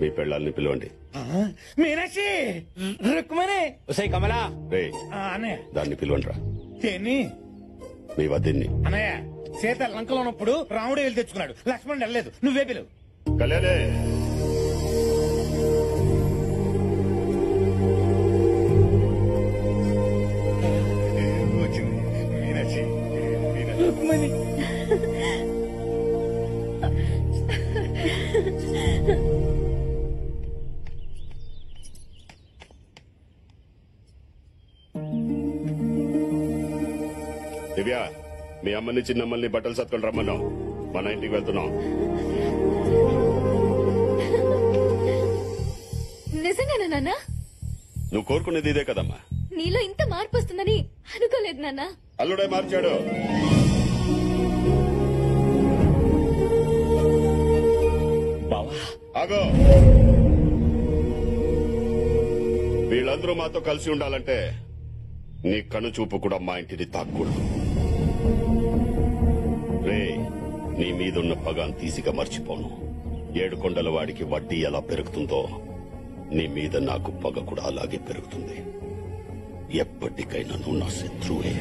మీ పెళ్ళాలని పిలవండి. మీనాక్షి రుక్మణి కమలా దాన్ని పిలవండిరా. మీ వద్దని అన్నయ్య సీత లంకలో ఉన్నప్పుడు రాముడు వెళ్ళి తెచ్చుకున్నాడు, లక్ష్మణుడు వెళ్ళలేదు. నువ్వే పిలువు. కళ్యాణే మీనాక్షి రుక్మణి దివ్య, మీ అమ్మని చిన్నమ్మల్ని బట్టలు సత్కొని రమ్మన్నాం. మన ఇంటికి వెళ్తున్నాం. నిజంగానా నాన్న? నువ్వు కోరుకునేది ఇదే కదమ్మా. నీలో ఇంత మార్పు వస్తుందని అనుకోలేదు నాన్న. అల్లుడే మార్చాడు. ఆగో, వీళ్ళందరూ మాతో కలిసి ఉండాలంటే నీ కను చూపు కూడా మా ఇంటిని తాక్కూడదు. రే, నీ మీదున్న పగాన్ తీసిగా మర్చిపోను. 7 కొండల వాడికి వడ్డీ ఎలా పెరుగుతుందో నీ మీద నాకు పగ కూడా అలాగే పెరుగుతుంది. ఎప్పటికైనా నువ్వు నా శత్రువే.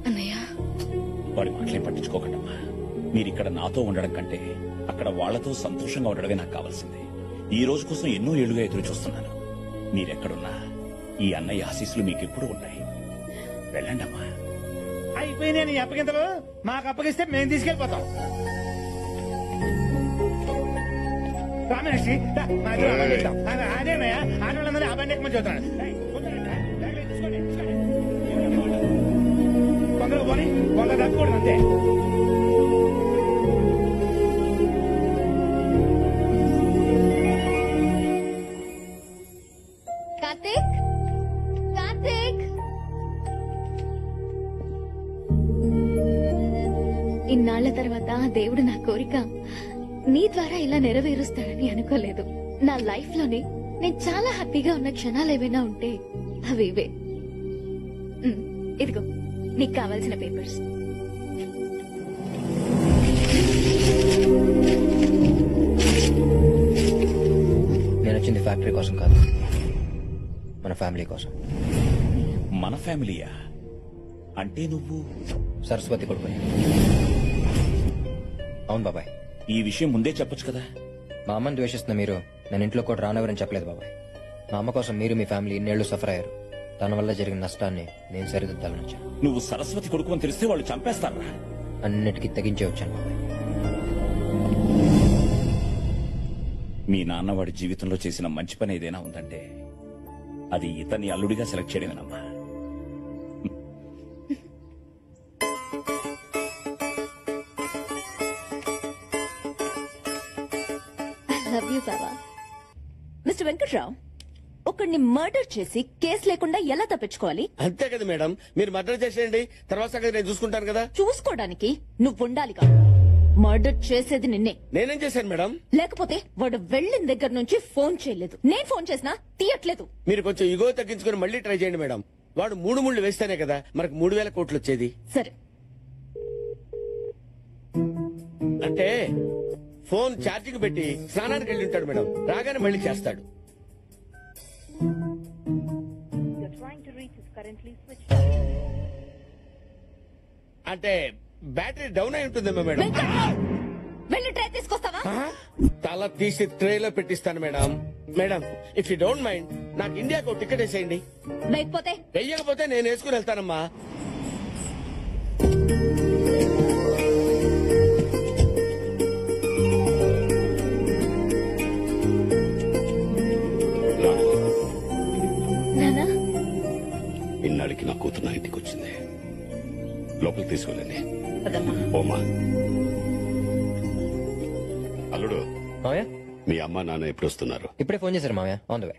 అన్నయ్య, వాడి మాటలేం పట్టించుకోకండమ్మా. మీరిక్కడ నాతో ఉండడం కంటే అక్కడ వాళ్లతో సంతోషంగా ఉండడమే నాకు కావాల్సింది. ఈ రోజు కోసం ఎన్నో ఏళ్లుగా ఎదురు చూస్తున్నాను. మీరెక్కడున్నా ఈ అన్నయ్య ఆశీస్సులు మీకెప్పుడు ఉన్నాయి. వెళ్ళండమ్మా. అయిపోయినా నీ అప్పగింతలు మాకు అప్పగిస్తే మేము తీసుకెళ్లిపోతాం. రామేషి అదేనయ్యా, ఆడవాళ్ళందరూ ఆ బండి ఎక్కువ చూస్తున్నాడు. కొందరు పోనీ కొందరు తగ్గకూడదు అంతే. కార్తీక్, కార్తీక్, ఇన్నాళ్ల తర్వాత దేవుడు నా కోరిక నీ ద్వారా ఇలా నెరవేరుస్తాడని అనుకోలేదు. నా లైఫ్ లోనే నేను చాలా హ్యాపీగా ఉన్న క్షణాలు ఏవైనా ఉంటే అవి ఇవే. ఇదిగో నీకు కావాల్సిన పేపర్స్. నేను వచ్చింది ఫ్యాక్టరీ కోసం కాదు, మన ఫ్యామిలీ కోసం. మన ఫ్యామిలీయా? అంటే నువ్వు సరస్వతి కొడుకు? అవును బాబాయ్. ఈ విషయం ముందే చెప్పొచ్చు కదా. మా అమ్మని ద్వేషిస్తున్న మీరు నేను ఇంట్లో కూడా రానవరని చెప్పలేదు బాబాయ్. మా అమ్మ కోసం మీరు మీ ఫ్యామిలీ ఇన్నేళ్లు సఫర్ అయ్యారు. దాని వల్ల జరిగిన నష్టాన్ని నేను సరిదిద్దాలని వచ్చాను. నువ్వు సరస్వతి కొడుకు అని తెలిస్తే వాళ్ళు చంపేస్తారా? అన్నిటికీ తెగించే వచ్చాను బాబాయ్. మీ నాన్న వాడి జీవితంలో చేసిన మంచి పని ఏదైనా ఉందంటే అది ఇతన్ని అల్లుడిగా సెలెక్ట్ చేయడమేనమ్మా. లవ్ యూ బావా. మిస్టర్ వెంకట్రావు, ఒకడిని మర్డర్ చేసి కేసు లేకుండా ఎలా తప్పించుకోవాలి? అంతే కదా మేడం, మీరు మర్డర్ చేసేయండి, తర్వాత సంగతి నేను చూసుకుంటాను కదా. చూసుకోవడానికి నువ్వు ఉండాలిగా. మర్డర్ చేసేది నిన్నే. నేనేం చేశాను మేడం? లేకపోతే వాడు వెళ్ళిన దగ్గర నుంచి ఫోన్ చేయలేదు. నేను ఫోన్ చేసినా తీయట్లేదు. మీరు కొంచెం ఇగో తగ్గించుకుని మళ్ళీ ట్రై చేయండి మేడం. వాడు 3 ముళ్ళు వేస్తేనే కదా మనకు 3000 కోట్లు వచ్చేది. సరే, అంటే ఫోన్ ఛార్జింగ్ పెట్టి స్నానానికి వెళ్ళి ఉంటాడు మేడం, రాగానే మళ్ళీ చేస్తాడు. అంటే బ్యాటరీ డౌన్ అయి ఉంటుందేమో మేడం. వెళ్ళి ట్రై తీసుకొస్తావా? తల తీసి ట్రేలో పెట్టిస్తాను madam. Madam, if you don't mind నాకు ఇండియాకు టికెట్ వేసేయండి. లేకపోతే వెయ్యకపోతే నేను వేసుకుని వెళ్తానమ్మా. ఇన్నాడికి నా కూతురు నా ఇంటికి వచ్చింది. లోపలికి తీసుకెళ్ళండి. ఓమా, అల్లుడు, మావయ్య మీ అమ్మ నాన్న ఎప్పుడు వస్తున్నారు? ఇప్పుడే ఫోన్ చేశారు మావయ్య, ఆన్ ద వే.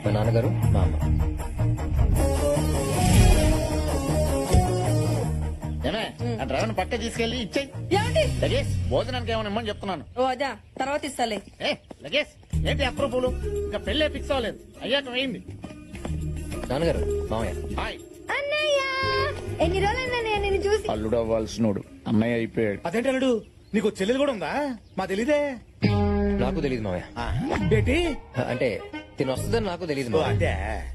మా నాన్నగారు, మా అమ్మ. డ్రైవర్ పక్క తీసుకెళ్లి ఇచ్చేయి. భోజనానికి ఏమైనా ఇమ్మని చెప్తున్నాను. తర్వాత ఇస్తాలే. లగేజ్ ఏంటి అప్రూపులు? ఇంకా పెళ్ళే ఫిక్స్ అవ్వలేదు, అయ్యాక వేయింది. నాన్నగారు, మామయ్య. హాయ్. అన్నయ్య ఎన్ని రోజులైనా నేను చూసి. అల్లుడు అవ్వాల్సినోడు అన్నయ్య అయిపోయాడు. అదేంటి అల్లుడు, నీకు చెల్లెలు కూడా ఉందా? మా తెలీదే. నాకు తెలియదు మామయ్య. బేటి అంటే తిని వస్తుందని నాకు తెలియదు ఓ, మామయ్య. అంటే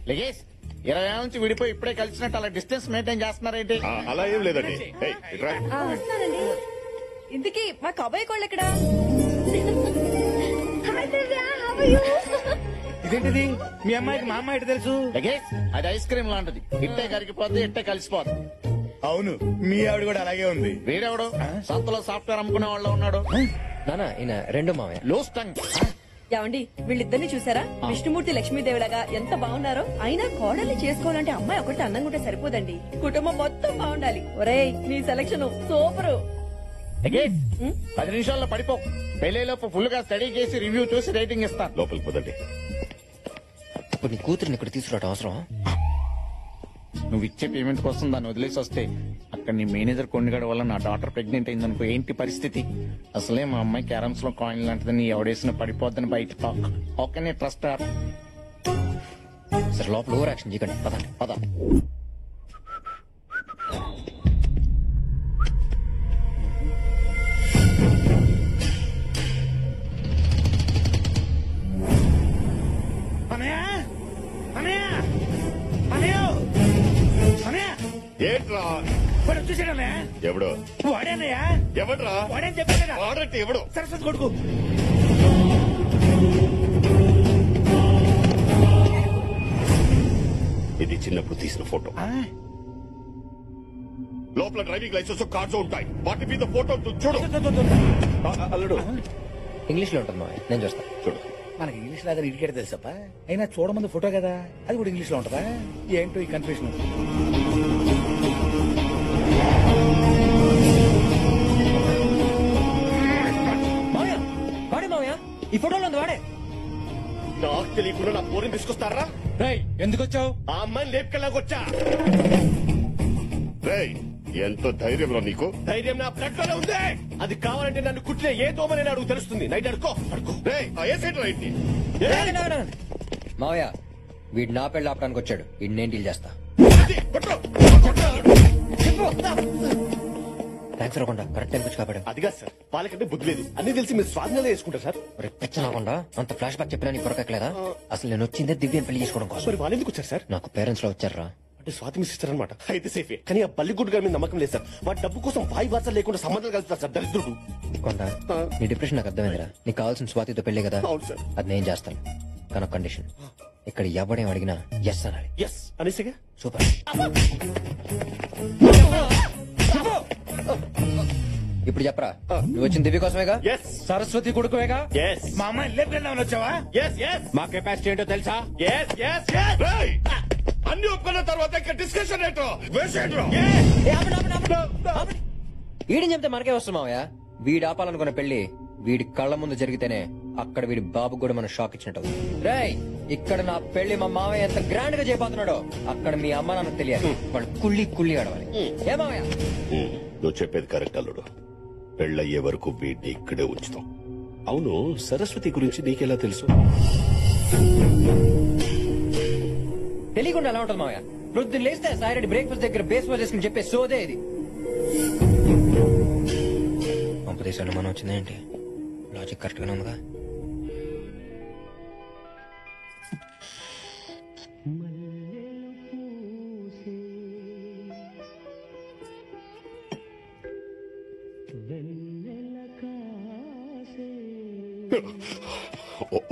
లగేష్ 20 ఏళ్ళ నుంచి విడిపోయి ఇప్పుడే కలిసినట్టు అలా డిస్టెన్స్ మెయింటైన్ చేస్తున్నారేంటి? అలా ఏం లేదండి. ఏయ్, ఇట్రా. వస్తున్నానండి. ఇంతకీ మా కబాయి కోళ్ళు ఎక్కడా? Hi Divya, how are you? ఇదేంటిది? మీ అమ్మాయికి మా అమ్మాయి ఎటు తెలుసు? లగేష్ అది ఐస్ క్రీమ్ లాంటిది, ఇట్టే కరిగిపోద్ది, ఇట్టే కలిసిపోద్ది. అవును, మీ ఆవిడ కూడా అలాగే ఉంది. వీడెవడు సంతలో సాఫ్ట్వేర్ అమ్ముకునే వాళ్ళు ఉన్నాడు? నాన్న ఈయన రెండో మామయ్య. Loose tongue. ఏమండి వీళ్ళిద్దరిని చూసారా? విష్ణుమూర్తి లక్ష్మీదేవిలాగా ఎంత బాగున్నారో. అయినా కోడల్ని చేసుకోవాలంటే అమ్మాయి ఒకటి అందంగా ఉంటే సరిపోదండి, కుటుంబం మొత్తం బాగుండాలి. ఒరేయ్ నీ సెలక్షన్ సూపరు. లగేష్ 10 నిమిషాల్లో పడిపో. పెళ్లిలోపు ఫుల్ గా స్టడీ చేసి రివ్యూ చూసి రేటింగ్ ఇస్తాను. లోపలికి పోదండి. ఇప్పుడు నీ కూతురిని ఇక్కడ తీసుకురావడం అవసరం? నువ్వు ఇచ్చే పేమెంట్ కోసం దాన్ని వదిలేసి వస్తే అక్కడ నీ మేనేజర్ కొండగడ వల్ల నా డాటర్ ప్రెగ్నెంట్ అయిందనుకో, ఏంటి పరిస్థితి? అసలే మా అమ్మాయి క్యారమ్స్ లో కాయిన్ లాంటిదని ఎవడేసిన పడిపోద్దని బయట టాక్. ఓకే నీ ట్రస్ట్ సరే లోపల ఓవర్ యాక్షన్ చేయకండి, పదండి. పద. అనయ్య, అనయ్య, అనయ్య, అనయ్య, ఏంట్రా? వాడు వచ్చేసాడు అన్నయ్య. ఎవడు? వాడేనయ్య. ఎవడ్రా? వాడని చెప్పాను కదా. వాడంటే ఎవడు? సరస్వతి కొడుకు. ఇది చిన్నప్పుడు తీసిన ఫోటో. లోపల డ్రైవింగ్ లైసెన్స్ కార్డ్స్ ఉంటాయి, వాటి మీద ఫోటో చూడు. అల్లుడు ఇంగ్లీష్ లో ఉంటుంది మామయ్య, నేను చూస్తాను. చూడు. మనకి ఇంగ్లీష్ లాగా ఇడికేట తెలుసప్ప. అయినా చూడమంది ఫోటో కదా, అది కూడా ఇంగ్లీష్ లో ఉంటదా? ఏంటో ఈ కన్ఫ్యూషన్. మామయ్య, వాడే మామయ్య, ఈ ఫోటోలో ఉంది వాడే. నాకు తెలియకుండా నా పోరిని తీసుకొస్తారా? రేయ్, ఎందుకు వచ్చావు? ఆ అమ్మాయిని లేపుకెళ్ళకొచ్చా. రేయ్, ఎంతో ధైర్యంలో నీకు. ధైర్యం నా బ్లడ్ లోనే ఉంది. అది కావాలంటే నన్ను కుట్టిన ఏ దోమని అడుగు తెలుస్తుంది. నైట్ అడుకో అడుకో. రేయ్, ఆ ఏ సైడ్ రైట్ మావయ్య, వీడు నా పెళ్లి ఆపడానికి వచ్చాడు. వీడు నేను డీల్ చేస్తా. థ్యాంక్స్ రాకుండా కరెక్ట్ టైం వచ్చి కాపాడు. అదిగా సార్, వాళ్ళకంటే బుద్ధి లేదు. అన్ని తెలిసి మీరు స్వాధీనంలో వేసుకుంటారు సార్. రాకుండా అంత ఫ్లాష్ బ్యాక్ చెప్పినా నీ పొరకట్లేదా? అసలు నేను వచ్చిందే దివ్యం పెళ్లి చేసుకోవడం కోసం. మరి వాళ్ళు ఎందుకు వచ్చారు సార్? నాకు పేరెంట్స్ లో వచ్చారా? అంటే స్వాతి మీ సిస్టర్ అనమాట. అయితే సేఫే. కానీ ఆ బల్లిగుడ్డు గారి మీద నమ్మకం లేదు సార్. వాడి డబ్బు కోసం వాయి వార్త లేకుండా సంబంధాలు కలుపుతారు సార్, దరిద్రుడు. కొండ నీ డిప్రెషన్ నాకు అర్థమైందిరా. నీకు కావాల్సిన స్వాతితో పెళ్లి కదా, అవును సార్. అది నేను చేస్తాను. కానీ ఒక కండిషన్, ఇక్కడ ఎవడేం అడిగినా ఎస్ అనాలి. ఎస్ అనేసిగా. సూపర్. ఇప్పుడు చెప్పరా, నువ్వు వచ్చిన దివ్య కోసమేగా? ఎస్ సరస్వతి కొడుకువేగా? ఎస్. మా అమ్మాయి లేపుకెళ్దామని వచ్చావా? Yes yes. మా కెపాసిటీ ఏంటో తెలుసా? Yes yes yes. అన్ని ఒప్పుకున్న తర్వాత ఇంకా డిస్కషన్ ఏంటో వేసేట్రో. వీడిని చెప్తే మనకే వస్తాం మావయ్య. వీడు ఆపాలనుకున్న పెళ్లి వీడి కళ్ళ ముందు జరిగితేనే అక్కడ వీడి బాబు కూడా మనం షాక్ ఇచ్చినట్టు. రేయ్, ఇక్కడ నా పెళ్లి మా మావయ్య ఎంత గ్రాండ్ గా చేయబోతున్నాడో అక్కడ మీ అమ్మ నాన్నకు తెలియాలి. వాళ్ళు కుళ్ళి కుళ్ళి ఆడవాలి. ఏ మావయ్య? నువ్వు చెప్పేది కరెక్ట్ అల్లుడు. పెళ్ళయ్యే వరకు వీడిని ఇక్కడే ఉంచుతాం. అవును, సరస్వతి గురించి నీకెలా తెలుసు? తెలియకుండా ఎలా ఉంటుంది మావయ్య? ప్రొద్దున లేస్తే సాయిరెడ్డి బ్రేక్ఫాస్ట్ దగ్గర బేస్ వాష్ చేసుకుని చెప్పే సోదే ఇది. పంపదేశాలు మనం వచ్చిందేంటి? లాజిక్ కరెక్ట్ గానే ఉందిగా.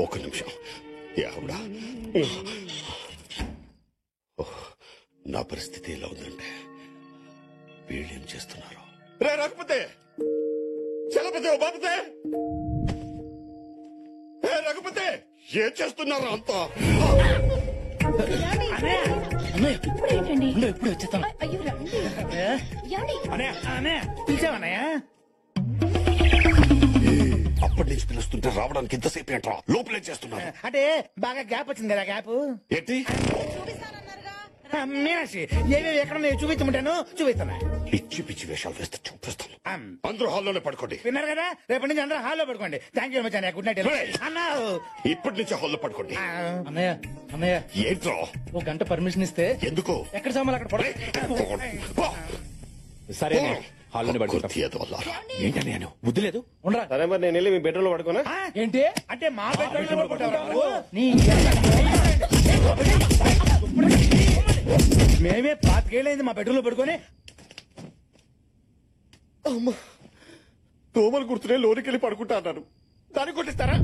ఒక నిమిషం. యావుడా, నా పరిస్థితి ఎలా ఉందంటే వీళ్ళేం చేస్తున్నారు? రే రఘుపతి, చలపతి, ఓ బాపతే, రఘుపతి, ఏం చేస్తున్నారు అంతా? ఇప్పుడు ఏంటండి? ఇప్పుడు వచ్చేస్తాను. అయ్యో రండి. ఏమండి? అన్నయ్య పిలిచావన్నయ్య? అప్పటి నుంచి పిలుస్తుంటే రావడానికి ఎంతసేపు ఏంట్రా? లోపలే చేస్తున్నారు. అంటే బాగా గ్యాప్ వచ్చింది కదా. గ్యాప్ ఏంటి? మీనాక్షి ఏమేమి ఎక్కడ నేను చూపించమంటాను చూపిస్తాను. పిచ్చి పిచ్చి వేషాలు వేస్తే చూపిస్తాను. అందరూ హాల్లోనే పడుకోండి. విన్నారు కదా, రేపటి నుంచి అందరూ హాల్లో పడుకోండి. థ్యాంక్ యూ మచ్ అన్నయ్య, గుడ్ నైట్ అన్నా. ఇప్పటి నుంచి హాల్లో పడుకోండి. అన్నయ్య అన్నయ్య ఏంట్రా? ఓ గంట పర్మిషన్ ఇస్తే ఎందుకు? ఎక్కడ సామాన్లు అక్కడ పడ. సరే హాల్లోనే పడుకుంటాం. కుర్తీ ఎదవల్లారా. ఏంటని నేను బుద్ధి లేదు. ఉండరా. సరే మరి నేను వెళ్ళి మీ బెడ్రూమ్ లో పడుకోనా? ఏంటి అంటే మా బెడ్రూమ్ లో పడుకుంటావా నువ్వు? నీ మేమే 5 ఏళ్ళైంది మా బెడ్రూమ్ లో పడుకొని. దోమలు గుర్తునే లోనికి వెళ్ళి పడుకుంటా అన్నారు. దాన్ని కొట్టిస్తారా?